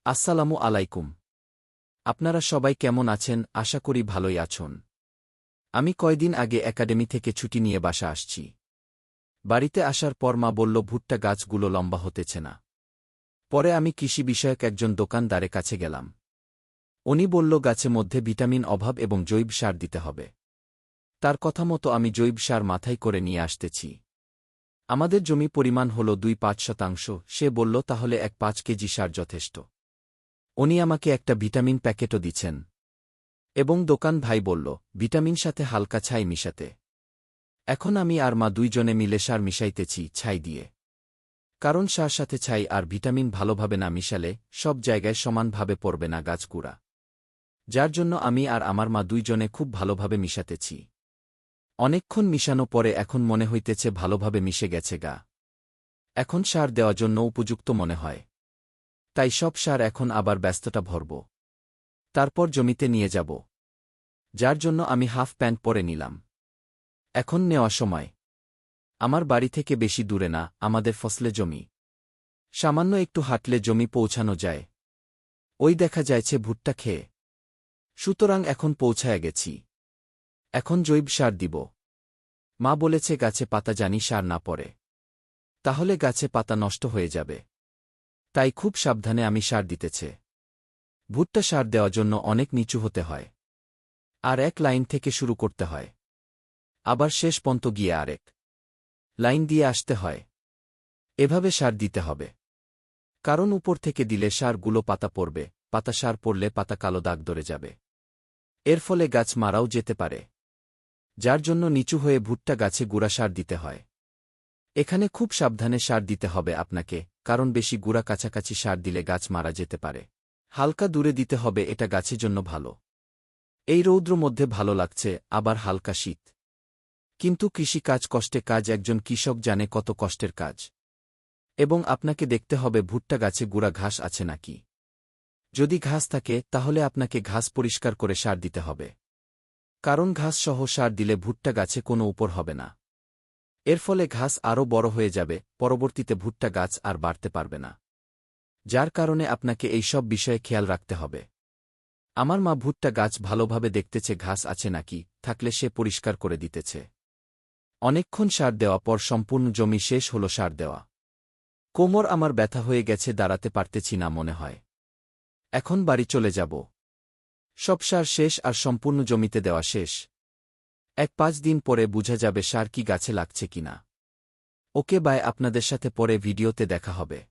আসসালামু আলাইকুম। আপনারা সবাই কেমন আছেন? আশা করি ভালোই আছেন। আমি কয়দিন আগে একাডেমি থেকে ছুটি নিয়ে বাসা আসছি। বাড়িতে আসার পর মা বলল ভুট্টা গাছগুলো লম্বা হতেছে না। পরে আমি কৃষি বিষয়ক একজন দোকানদারের কাছে গেলাম। উনি বলল গাছে মধ্যে ভিটামিন অভাব এবং জৈব সার দিতে হবে। তার কথা মতো আমি জৈব সার মাথায় করে নিয়ে আসতেছি। আমাদের জমি পরিমাণ হল 2-5 শতাংশ। সে বলল তাহলে 1-5 কেজি সার যথেষ্ট। উনি আমাকে একটা ভিটামিন প্যাকেটও দিচ্ছেন। এবং দোকান ভাই বলল ভিটামিন সাথে হালকা ছাই মিশাতে। এখন আমি আর মা দুইজনে মিলে সার মিশাইতেছি ছাই দিয়ে। কারণ সার সাথে ছাই আর ভিটামিন ভালোভাবে না মিশালে সব জায়গায় সমানভাবে পড়বে না গাছগুড়া। যার জন্য আমি আর আমার মা দুইজনে খুব ভালোভাবে মিশাতেছি। অনেকক্ষণ মিশানো পরে এখন মনে হইতেছে ভালোভাবে মিশে গেছে গা। এখন সার দেওয়ার জন্য উপযুক্ত মনে হয়। তাই সব সার এখন আবার ব্যস্ততা ভরব। তারপর জমিতে নিয়ে যাব। যার জন্য আমি হাফ প্যান্ট পরে নিলাম। এখন নেওয়া সময়। আমার বাড়ি থেকে বেশি দূরে না, আমাদের ফসলে জমি। সামান্য একটু হাঁটলে জমি পৌঁছানো যায়। ওই দেখা যাচ্ছে ভুট্টা খেয়ে। সুতরাং এখন পৌঁছায়া গেছি। এখন জৈব সার দিব। মা বলেছে গাছে পাতা জানি সার না পড়ে। তাহলে গাছে পাতা নষ্ট হয়ে যাবে। তাই খুব সাবধানে আমি সার দিতেছে। ভুট্টা সার দেওয়ার জন্য অনেক নিচু হতে হয়। আর এক লাইন থেকে শুরু করতে হয়। আবার শেষ পর্যন্ত গিয়ে আরেক লাইন দিয়ে আসতে হয়। এভাবে সার দিতে হবে। কারণ উপর থেকে দিলে সারগুলো পাতা পড়বে, পাতা সার পড়লে পাতা কালো দাগ ধরে যাবে। এর ফলে গাছ মারাও যেতে পারে। যার জন্য নিচু হয়ে ভুট্টা গাছে গুঁড়া সার দিতে হয়। এখানে খুব সাবধানে সার দিতে হবে আপনাকে, কারণ বেশি গুঁড়া কাছাকাছি সার দিলে গাছ মারা যেতে পারে। হালকা দূরে দিতে হবে, এটা গাছের জন্য ভালো। এই রৌদ্র মধ্যে ভালো লাগছে, আবার হালকা শীত। কিন্তু কৃষি কাজ কষ্টে কাজ, একজন কৃষক জানে কত কষ্টের কাজ। এবং আপনাকে দেখতে হবে ভুট্টা গাছে গুঁড়া ঘাস আছে নাকি। যদি ঘাস থাকে তাহলে আপনাকে ঘাস পরিষ্কার করে সার দিতে হবে। কারণ ঘাস সহ সার দিলে ভুট্টা গাছে কোনো উপর হবে না। এর ফলে ঘাস আরও বড় হয়ে যাবে, পরবর্তীতে ভুট্টা গাছ আর বাড়তে পারবে না। যার কারণে আপনাকে এই সব বিষয়ে খেয়াল রাখতে হবে। আমার মা ভুট্টা গাছ ভালোভাবে দেখতেছে ঘাস আছে নাকি, থাকলে সে পরিষ্কার করে দিতেছে। অনেকক্ষণ সার দেওয়া পর সম্পূর্ণ জমি শেষ হল সার দেওয়া। কোমর আমার ব্যথা হয়ে গেছে, দাঁড়াতে পারতেছি না মনে হয়। এখন বাড়ি চলে যাব। সব সার শেষ আর সম্পূর্ণ জমিতে দেওয়া শেষ। 1-5 দিন পরে বুঝা যাবে সার কি গাছে লাগছে কিনা। ওকে বাই, আপনাদের সাথে পরে ভিডিওতে দেখা হবে।